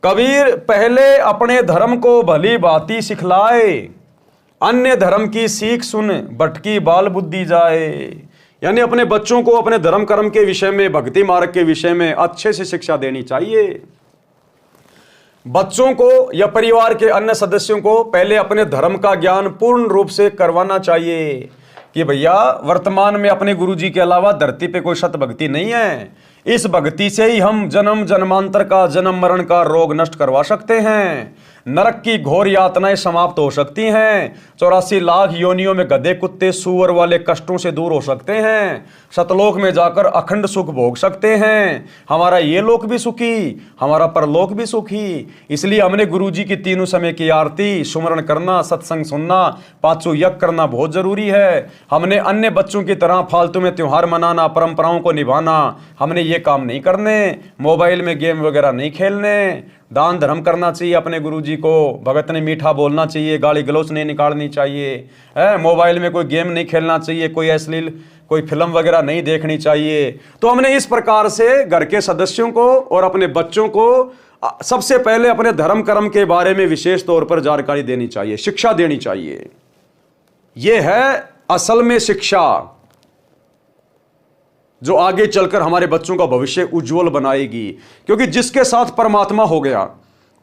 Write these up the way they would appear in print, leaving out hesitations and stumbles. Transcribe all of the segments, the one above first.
कबीर पहले अपने धर्म को भली भांति सिखलाए, अन्य धर्म की सीख सुन भटकी बाल बुद्धि जाए। यानी अपने बच्चों को अपने धर्म कर्म के विषय में, भक्ति मार्ग के विषय में अच्छे से शिक्षा देनी चाहिए। बच्चों को या परिवार के अन्य सदस्यों को पहले अपने धर्म का ज्ञान पूर्ण रूप से करवाना चाहिए कि भैया वर्तमान में अपने गुरुजी के अलावा धरती पे कोई सत भक्ति नहीं है। इस भक्ति से ही हम जन्म जन्मांतर का, जन्म मरण का रोग नष्ट करवा सकते हैं। नरक की घोर यातनाएं समाप्त हो सकती हैं। 84 लाख योनियों में गधे कुत्ते सूअर वाले कष्टों से दूर हो सकते हैं। सतलोक में जाकर अखंड सुख भोग सकते हैं। हमारा ये लोक भी सुखी, हमारा परलोक भी सुखी। इसलिए हमने गुरुजी की तीनों समय की आरती, सुमरण करना, सत्संग सुनना, पांचों यज्ञ करना बहुत जरूरी है। हमने अन्य बच्चों की तरह फालतू में त्योहार मनाना, परंपराओं को निभाना, हमने ये काम नहीं करने। मोबाइल में गेम वगैरह नहीं खेलने। दान धर्म करना चाहिए अपने गुरुजी को। भगत ने मीठा बोलना चाहिए, गाली गलौच नहीं निकालनी चाहिए है। मोबाइल में कोई गेम नहीं खेलना चाहिए, कोई अश्लील कोई फिल्म वगैरह नहीं देखनी चाहिए। तो हमने इस प्रकार से घर के सदस्यों को और अपने बच्चों को सबसे पहले अपने धर्म कर्म के बारे में विशेष तौर पर जानकारी देनी चाहिए, शिक्षा देनी चाहिए। यह है असल में शिक्षा जो आगे चलकर हमारे बच्चों का भविष्य उज्जवल बनाएगी। क्योंकि जिसके साथ परमात्मा हो गया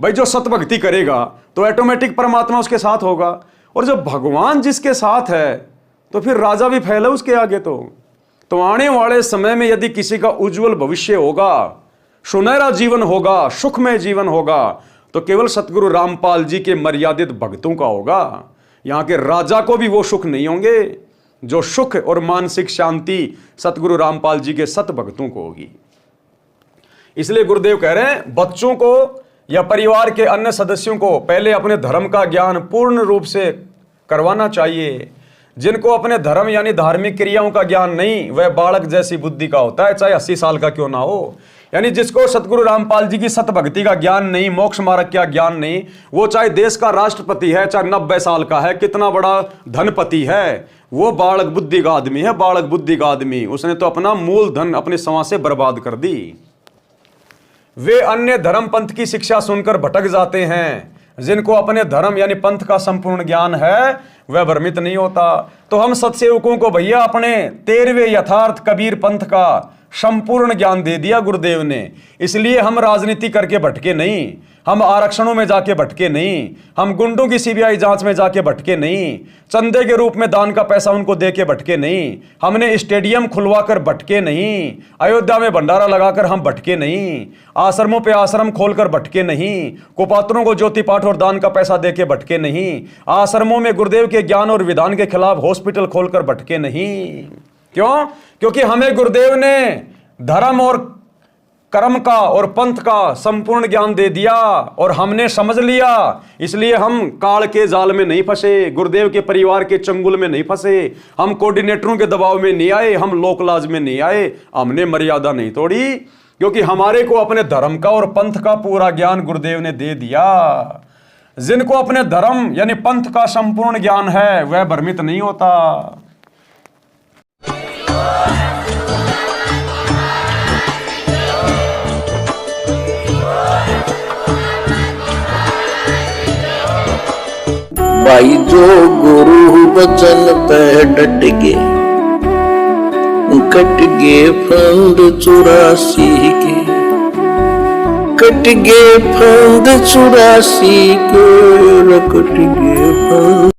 भाई, जो सतभक्ति करेगा तो ऑटोमेटिक परमात्मा उसके साथ होगा। और जब भगवान जिसके साथ है तो फिर राजा भी फैले उसके आगे। तो आने वाले समय में यदि किसी का उज्जवल भविष्य होगा, सुनहरा जीवन होगा, सुखमय जीवन होगा, तो केवल सतगुरु रामपाल जी के मर्यादित भक्तों का होगा। यहाँ के राजा को भी वो सुख नहीं होंगे जो सुख और मानसिक शांति सतगुरु रामपाल जी के सत भक्तों को होगी। इसलिए गुरुदेव कह रहे हैं बच्चों को या परिवार के अन्य सदस्यों को पहले अपने धर्म का ज्ञान पूर्ण रूप से करवाना चाहिए। जिनको अपने धर्म यानी धार्मिक क्रियाओं का ज्ञान नहीं, वह बालक जैसी बुद्धि का होता है, चाहे 80 साल का क्यों ना हो। यानी जिसको सतगुरु रामपाल जी की सत भक्ति का ज्ञान नहीं, मोक्ष मार्ग का ज्ञान नहीं, वो चाहे देश का राष्ट्रपति है, चाहे 90 साल का है, कितना बड़ा धनपति है, वो बालक बुद्धि का आदमी है। बालक बुद्धि का आदमी, उसने तो अपना मूल धन अपने समाज से बर्बाद कर दी। वे अन्य धर्म पंथ की शिक्षा सुनकर भटक जाते हैं। जिनको अपने धर्म यानी पंथ का संपूर्ण ज्ञान है वह भ्रमित नहीं होता। तो हम सत्सेवकों को भैया अपने 13वें यथार्थ कबीर पंथ का संपूर्ण ज्ञान दे दिया गुरुदेव ने। इसलिए हम राजनीति करके भटके नहीं, हम आरक्षणों में जाके भटके नहीं, हम गुंडों की सीबीआई जांच में जाके भटके नहीं, चंदे के रूप में दान का पैसा उनको दे के भटके नहीं, हमने स्टेडियम खुलवाकर भटके नहीं, अयोध्या में भंडारा लगाकर हम भटके नहीं, आश्रमों पे आश्रम खोलकर भटके नहीं, कुपात्रों को ज्योति पाठ और दान का पैसा दे के भटके नहीं, आश्रमों में गुरुदेव के ज्ञान और विधान के खिलाफ हॉस्पिटल खोलकर भटके नहीं। क्यों? क्योंकि हमें गुरुदेव ने धर्म और कर्म का और पंथ का संपूर्ण ज्ञान दे दिया और हमने समझ लिया। इसलिए हम काल के जाल में नहीं फंसे, गुरुदेव के परिवार के चंगुल में नहीं फंसे, हम कोऑर्डिनेटरों के दबाव में नहीं आए, हम लोकलाज में नहीं आए, हमने मर्यादा नहीं तोड़ी। क्योंकि हमारे को अपने धर्म का और पंथ का पूरा ज्ञान गुरुदेव ने दे दिया। जिनको अपने धर्म यानी पंथ का संपूर्ण ज्ञान है वह भ्रमित नहीं होता। भाई जो गुरु बचन पे डट गे, कट गे फंद 84 के, कट गे फंद 84 के, कट गे फंद